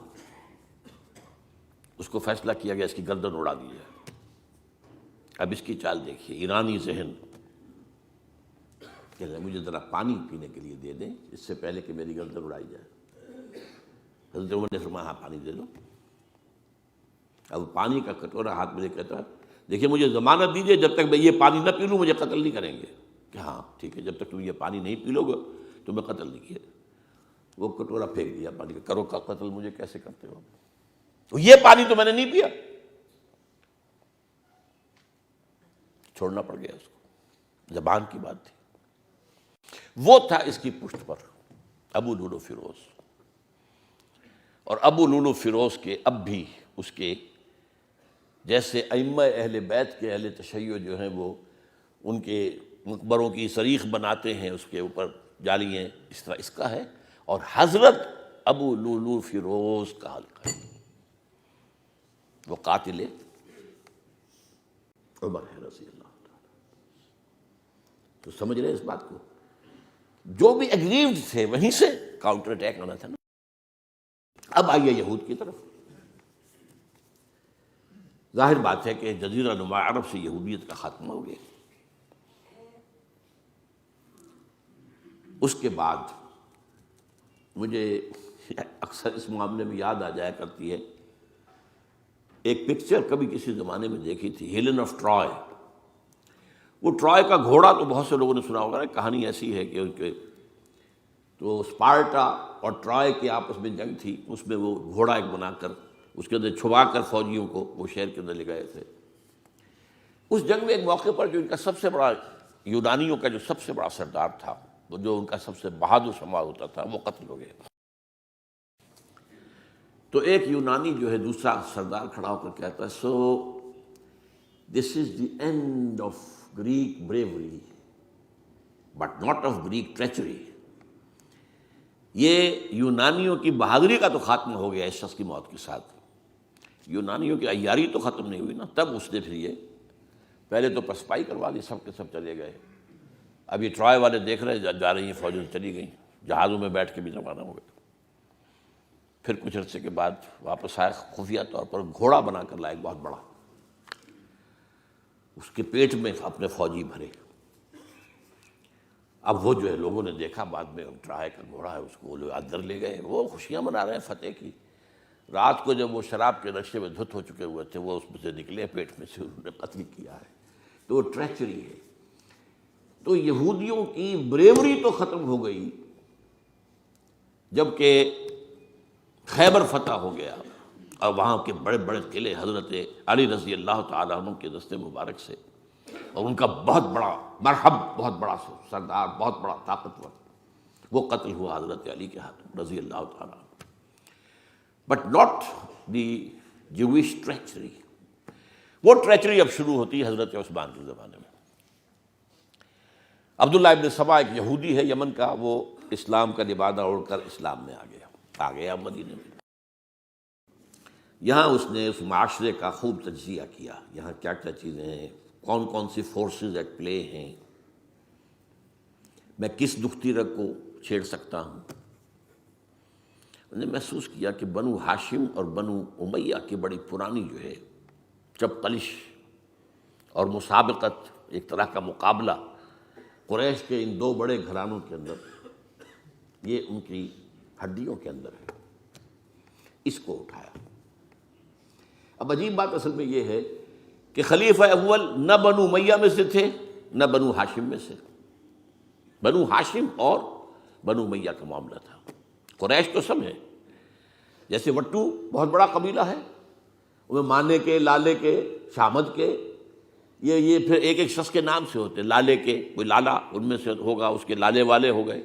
اس کو فیصلہ کیا گیا اس کی گردن اڑا دی جائے۔ اب اس کی چال دیکھیے، ایرانی ذہن کہ مجھے ذرا پانی پینے کے لیے دے دیں اس سے پہلے کہ میری گردن اڑائی جائے۔ حضرت عمر نے فرمایا ہاں پانی دے دو۔ اب پانی کا کٹورا ہاتھ میں لے کہتا ہے دیکھیے مجھے ضمانت دیجیے جب تک میں یہ پانی نہ پی لوں مجھے قتل نہیں کریں گے۔ کہ ہاں ٹھیک ہے، جب تک تم یہ پانی نہیں پی لو گے تو میں قتل نہیں کیا۔ وہ کٹورا پھینک دیا پانی کا، کرو کا قتل مجھے کیسے کرتے ہو؟ یہ پانی تو میں نے نہیں پیا۔ چھوڑنا پڑ گیا اس کو، زبان کی بات تھی۔ وہ تھا اس کی پشت پر ابو لولو فیروز، اور ابو لولو فیروز کے اب بھی اس کے جیسے ائمہ اہل بیت کے اہل تشیع جو ہیں وہ ان کے مقبروں کی صریخ بناتے ہیں، اس کے اوپر جالیاں، اس طرح اس کا ہے، اور حضرت ابو لولو فیروز کا حلقہ ہے، وہ قاتل عمر ہے رضی اللہ تعالیٰ۔ تو سمجھ رہے ہیں اس بات کو؟ جو بھی اگریوڈ تھے وہیں سے کاؤنٹر اٹیک آنا تھا نا۔ اب آئیے یہود کی طرف۔ ظاہر بات ہے کہ جزیرہ نما عرب سے یہودیت کا خاتمہ ہو گیا۔ اس کے بعد مجھے اکثر اس معاملے میں یاد آ جایا کرتی ہے ایک پکچر کبھی کسی زمانے میں دیکھی تھی، ہیلن آف ٹرائے۔ وہ ٹرائے کا گھوڑا تو بہت سے لوگوں نے سنا ہوگا نا، کہانی ایسی ہے کہ ان کے تو اسپارٹا اور ٹرائے کے آپس میں جنگ تھی، اس میں وہ گھوڑا ایک بنا کر اس کے اندر چھپا کر فوجیوں کو وہ شہر کے اندر لے گئے تھے۔ اس جنگ میں ایک موقع پر جو ان کا سب سے بڑا یونانیوں کا جو سب سے بڑا سردار تھا، وہ جو ان کا سب سے بہادر شمار ہوتا تھا، وہ قتل ہو گیا۔ تو ایک یونانی جو ہے دوسرا سردار کھڑا ہو کر کہتا ہے so this is the end of Greek bravery but not of Greek treachery. یہ یونانیوں کی بہادری کا تو خاتمہ ہو گیا اس شخص کی موت کے ساتھ، یونانیوں کی عیاری تو ختم نہیں ہوئی نا۔ تب اس نے پھر یہ پہلے تو پسپائی کروا دی، سب کے سب چلے گئے۔ اب یہ ٹرائے والے دیکھ رہے جا رہی ہیں فوجیں چلی گئیں، جہازوں میں بیٹھ کے بھی روانہ ہو گئے۔ پھر کچھ عرصے کے بعد واپس آئے، خفیہ طور پر گھوڑا بنا کر لائے بہت بڑا، اس کے پیٹ میں اپنے فوجی بھرے۔ اب وہ جو ہے لوگوں نے دیکھا بعد میں ٹرائے کا گھوڑا ہے، اس کو وہ لوگ اندر لے گئے، وہ خوشیاں منا رہے ہیں فتح کی۔ رات کو جب وہ شراب کے نشے میں دھت ہو چکے ہوئے تھے، وہ اس میں سے نکلے، پیٹ میں سے انہوں نے قتل کیا ہے۔ تو وہ ٹریچری ہے۔ تو یہودیوں کی بریوری تو ختم ہو گئی جب کہ خیبر فتح ہو گیا اور وہاں کے بڑے بڑے قلعے حضرت علی رضی اللہ تعالیٰ عنہ کے دست مبارک سے اور ان کا بہت بڑا مرحب، بہت بڑا سردار، بہت بڑا طاقتور، وہ قتل ہوا حضرت علی کے ہاتھوں رضی اللہ تعالیٰ عنہ. But not the Jewish treachery. وہ ٹریچری اب شروع ہوتی ہے حضرت عثمان کے زمانے میں. عبداللہ ابن سبا ایک یہودی ہے یمن کا، وہ اسلام کا لبادہ اوڑھ کر اسلام میں آ گیا مدینے میں. یہاں اس نے اس معاشرے کا خوب تجزیہ کیا، یہاں کیا کیا چیزیں ہیں، کون کون سی فورسز ایٹ پلے ہیں، میں کس دختری رگ کو چھیڑ سکتا ہوں. نے محسوس کیا کہ بنو ہاشم اور بنو امیہ کی بڑی پرانی جو ہے چپقلش اور مسابقت، ایک طرح کا مقابلہ قریش کے ان دو بڑے گھرانوں کے اندر، یہ ان کی ہڈیوں کے اندر ہے. اس کو اٹھایا. اب عجیب بات اصل میں یہ ہے کہ خلیفہ اول نہ بنو امیہ میں سے تھے نہ بنو ہاشم میں سے. بنو ہاشم اور بنو امیہ کا معاملہ تھا. قریش تو سب ہے، جیسے وٹو بہت بڑا قبیلہ ہے، وہ مانے کے، لالے کے، شامد کے، یہ پھر ایک ایک شخص کے نام سے ہوتے. لالے کے کوئی لالا ان میں سے ہوگا، اس کے لالے والے ہو گئے.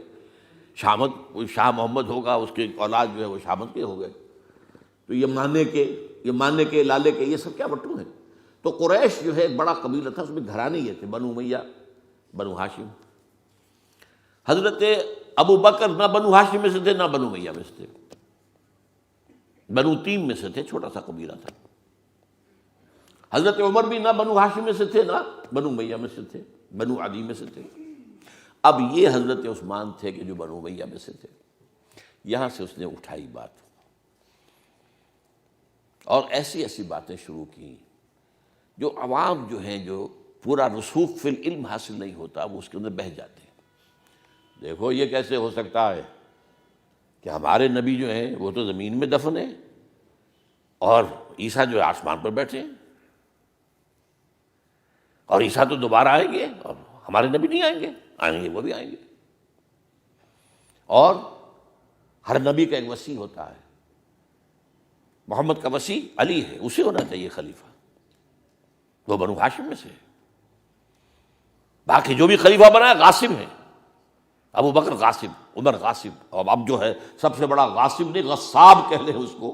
شامد کوئی شاہ محمد ہوگا، اس کے اولاد جو ہے وہ شامد کے ہو گئے. تو یہ مانے کے لالے کے، یہ سب کیا وٹو ہیں. تو قریش جو ہے ایک بڑا قبیلہ تھا، اس میں گھرانے یہ تھے بنو امیہ، بنو ہاشم. حضرت ابو بکر نہ بنو ہاشم میں سے تھے نہ بنو امیہ میں سے تھے، بنو تیم میں سے تھے، چھوٹا سا قبیلہ تھا. حضرت عمر بھی نہ بنو ہاشم میں سے تھے نہ بنو امیہ میں سے تھے، بنو عدی میں سے تھے. اب یہ حضرت عثمان تھے کہ جو بنو امیہ میں سے تھے. یہاں سے اس نے اٹھائی بات اور ایسی ایسی باتیں شروع کی جو عوام جو ہیں، جو پورا رسوخ فی العلم حاصل نہیں ہوتا، وہ اس کے اندر بہہ جاتے ہیں. دیکھو یہ کیسے ہو سکتا ہے کہ ہمارے نبی جو ہیں وہ تو زمین میں دفن ہیں اور عیسیٰ جو ہے آسمان پر بیٹھے ہیں، اور عیسیٰ تو دوبارہ آئیں گے اور ہمارے نبی نہیں آئیں گے وہ بھی آئیں گے. اور ہر نبی کا ایک وصی ہوتا ہے. محمد کا وصی علی ہے، اسے ہونا چاہیے خلیفہ، وہ بنو ہاشم میں سے. باقی جو بھی خلیفہ بنا ہے غاصب ہے، ابو بکر غاصب، عمر غاصب، اور اب جو ہے سب سے بڑا غاصب نہیں غصاب کہہ لیں اس کو،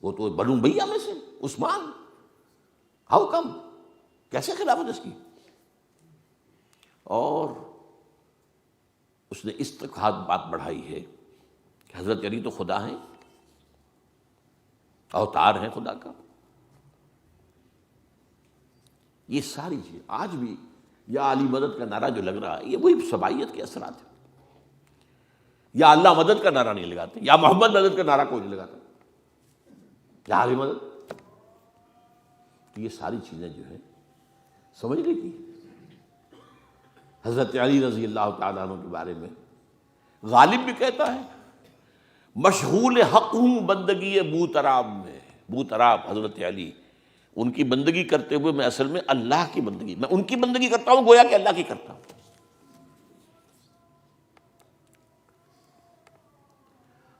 وہ تو بنو امیہ میں سے عثمان. ہاؤ کم، کیسے خلافت اس کی. اور اس نے اس تک بات بڑھائی ہے کہ حضرت علی تو خدا ہیں، اوتار ہیں خدا کا. یہ ساری چیز آج بھی یا علی مدد کا نعرہ جو لگ رہا ہے، یہ وہی سبائیت کے اثرات ہیں. یا اللہ مدد کا نعرہ نہیں لگاتے، یا محمد مدد کا نعرہ کوئی نہیں لگاتا، یا علی مدد. یہ ساری چیزیں جو ہیں سمجھنے کی. حضرت علی رضی اللہ تعالیٰ عنہ کے بارے میں غالب بھی کہتا ہے مشغول حق ہوں بندگی بوتراب میں. بوتراب حضرت علی، ان کی بندگی کرتے ہوئے میں اصل میں اللہ کی بندگی، میں ان کی بندگی کرتا ہوں گویا کہ اللہ کی کرتا ہوں.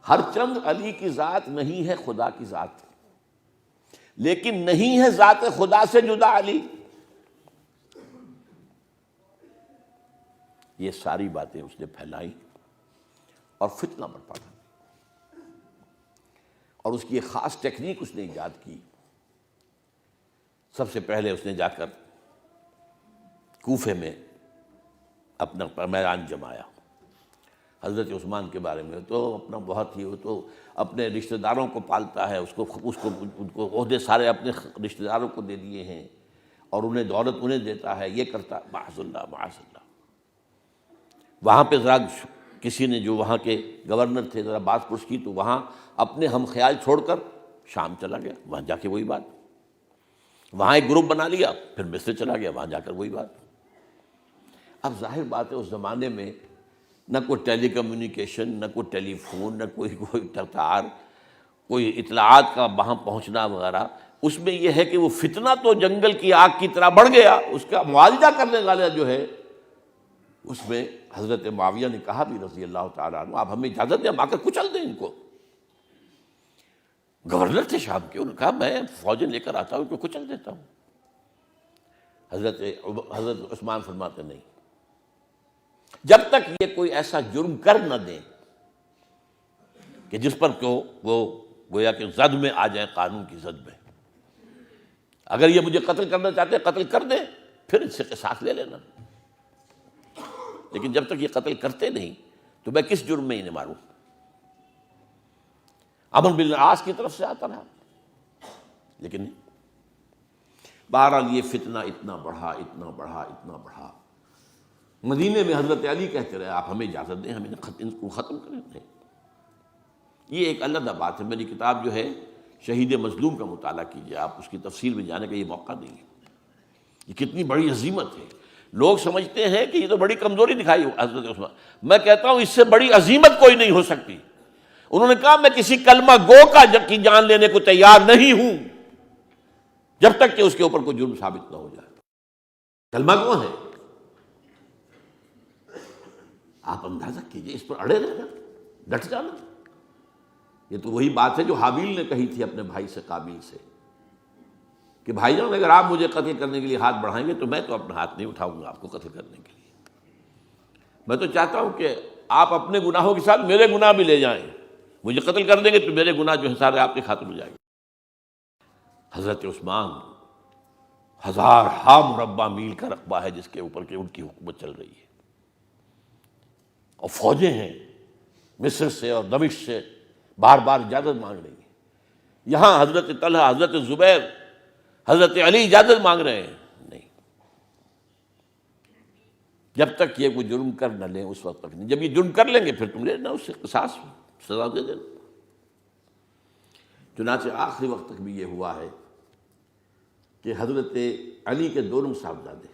ہر چند علی کی ذات نہیں ہے خدا کی ذات، لیکن نہیں ہے ذات خدا سے جدا علی. یہ ساری باتیں اس نے پھیلائی اور فتنہ برپا کر. اور اس کی ایک خاص ٹیکنیک اس نے ایجاد کی. سب سے پہلے اس نے جا کر کوفے میں اپنا میدان جمایا. حضرت عثمان کے بارے میں تو اپنا بہت ہی، وہ تو اپنے رشتہ داروں کو پالتا ہے، ان کو عہدے سارے اپنے رشتہ داروں کو دے دیے ہیں، اور انہیں دولت انہیں دیتا ہے، یہ کرتا ہے. معاذ اللہ معاذ اللہ. وہاں پہ ذرا کسی نے جو وہاں کے گورنر تھے ذرا بات پرس کی تو وہاں اپنے ہم خیال چھوڑ کر شام چلا گیا، وہاں جا کے وہی بات. وہاں ایک گروپ بنا لیا، پھر مصر چلا گیا، وہاں جا کر وہی بات. اب ظاہر بات ہے اس زمانے میں نہ کوئی ٹیلی کمیونیکیشن، نہ کوئی ٹیلی فون، نہ کوئی تار، کوئی اطلاعات کا وہاں پہنچنا وغیرہ. اس میں یہ ہے کہ وہ فتنہ تو جنگل کی آگ کی طرح بڑھ گیا. اس کا معالجہ کرنے والا جو ہے، اس میں حضرت معاویہ نے کہا بھی رضی اللہ تعالیٰ عنہ، آپ ہمیں اجازت دیں ہم آ کر کچل دیں ان کو. گورنر تھے شام کے، انہوں نے کہا میں فوجیں لے کر آتا ہوں ان کو کچل دیتا ہوں. حضرت عثمان فرماتے نہیں، جب تک یہ کوئی ایسا جرم کر نہ دیں کہ جس پر وہ گویا کہ زد میں آ جائیں، قانون کی زد میں. اگر یہ مجھے قتل کرنا چاہتے ہیں قتل کر دیں، پھر اس سے قصاص لے لینا، لیکن جب تک یہ قتل کرتے نہیں تو میں کس جرم میں انہیں ماروں. عمرو بن العاص کی طرف سے آتا رہا، لیکن نہیں. بہرحال یہ فتنہ اتنا بڑھا اتنا بڑھا اتنا بڑھا، مدینے میں حضرت علی کہتے رہے آپ ہمیں اجازت دیں، ہم ان کو ختم کریں. نہیں، یہ ایک علیحدہ بات ہے. میری کتاب جو ہے شہید مظلوم کا مطالعہ کیجیے، آپ اس کی تفصیل میں جانے کا یہ موقع نہیں ہے. یہ کتنی بڑی عظیمت ہے. لوگ سمجھتے ہیں کہ یہ تو بڑی کمزوری دکھائی حضرت عثمان. میں کہتا ہوں اس سے بڑی عظیمت کوئی نہیں ہو سکتی. انہوں نے کہا میں کسی کلمہ گو کی جان لینے کو تیار نہیں ہوں جب تک کہ اس کے اوپر کوئی جرم ثابت نہ ہو جائے. کلمہ گو ہے، آپ اندازہ کیجئے، اس پر اڑے رہنا، ڈٹ جانا. یہ تو وہی بات ہے جو حابیل نے کہی تھی اپنے بھائی سے قابیل سے کہ بھائی جان اگر آپ مجھے قتل کرنے کے لیے ہاتھ بڑھائیں گے تو میں تو اپنا ہاتھ نہیں اٹھاؤں گا آپ کو قتل کرنے کے لیے. میں تو چاہتا ہوں کہ آپ اپنے گناہوں کے ساتھ میرے گناہ بھی لے جائیں، مجھے قتل کر دیں گے تو میرے گناہ جو ہیں سارے آپ کے خاطر ہو جائیں گے. حضرت عثمان 1000 مربع میل کا رقبہ ہے جس کے اوپر کہ ان کی حکومت چل رہی ہے، اور فوجیں ہیں مصر سے اور دمشق سے بار بار اجازت مانگ رہی ہیں. یہاں حضرت طلحہ، حضرت زبیر، حضرت علی اجازت مانگ رہے ہیں. نہیں، جب تک یہ کوئی جرم کر نہ لیں اس وقت تک نہیں. جب یہ جرم کر لیں گے پھر تم لے لینا اس سے قصاص، سزا دے دینا. چنانچہ آخری وقت تک بھی یہ ہوا ہے کہ حضرت علی کے دونوں صاحبزادے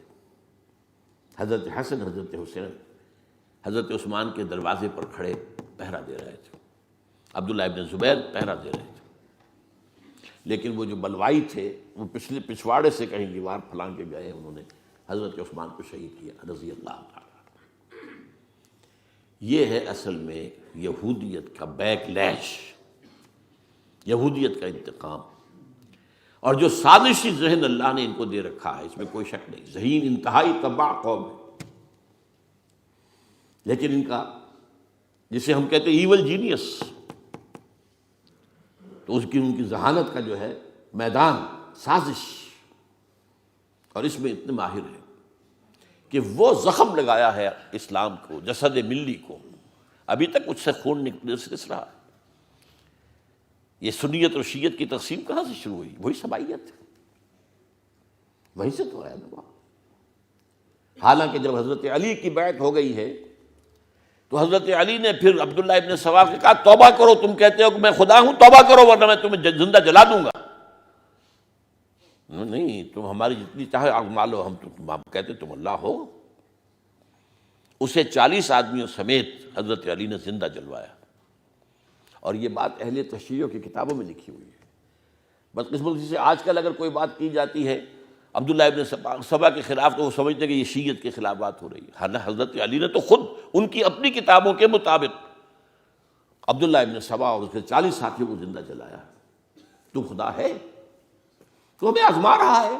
حضرت حسن، حضرت حسین، حضرت عثمان کے دروازے پر کھڑے پہرا دے رہے تھے. عبداللہ ابن زبیر پہرا دے رہے تھے، لیکن وہ جو بلوائی تھے وہ پچھواڑے سے کہیں دیوار پھلانگ کے گئے، انہوں نے حضرت عثمان کو شہید کیا رضی اللہ تعالیٰ. یہ ہے اصل میں یہودیت کا بیک لیش، یہودیت کا انتقام. اور جو سازشی ذہن اللہ نے ان کو دے رکھا ہے اس میں کوئی شک نہیں. ذہین انتہائی تباہ قوم ہے، لیکن ان کا جسے ہم کہتے ہیں ایول جینیس، تو ان کی ذہانت کا جو ہے میدان سازش، اور اس میں اتنے ماہر ہیں کہ وہ زخم لگایا ہے اسلام کو، جسد ملی کو. ابھی تک اس سے خون نکل رہا ہے. یہ سنیت اور شیعت کی تقسیم کہاں سے شروع ہوئی؟ وہی سبائیت ہے، وہیں سے تو آیا نا. حالانکہ جب حضرت علی کی بیعت ہو گئی ہے تو حضرت علی نے پھر عبداللہ ابن سوا سے کہا توبہ کرو، تم کہتے ہو کہ میں خدا ہوں، توبہ کرو ورنہ میں تمہیں زندہ جلا دوں گا. نہیں، تم ہماری جتنی چاہے آگ مالو، ہم کہتے تم اللہ ہو. اسے 40 آدمیوں سمیت حضرت علی نے زندہ جلوایا، اور یہ بات اہل تشیع کی کتابوں میں لکھی ہوئی ہے. بدقسمتی سے آج کل اگر کوئی بات کی جاتی ہے عبداللہ ابن سبا کے خلاف تو وہ سمجھتے ہیں کہ یہ شیعت کے خلاف بات ہو رہی ہے. حضرت علی نے تو خود ان کی اپنی کتابوں کے مطابق عبداللہ ابن سبا اور اس کے 40 ساتھیوں کو زندہ جلایا. تو خدا ہے، تو ہمیں آزما رہا ہے.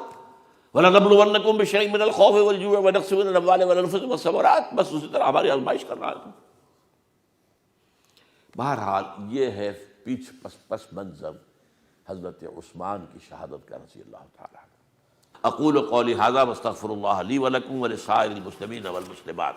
وَلَنَبْلُوَنَّكُمْ بِشَيْءٍ مِّنَ الْخَوْفِ وَالْجُوعِ وَنَقْصٍ مِّنَ الْأَمْوَالِ وَالْأَنفُسِ وَالثَّمَرَاتِ. بس اسی طرح ہماری آزمائش کر رہا ہے. بہرحال یہ ہے پس منظر حضرت عثمان کی شہادت کا رضی اللہ تعالیٰ. اقول قولی ھذا واستغفر اللہ لی ولکم ولسائر المسلمین والمسلمات.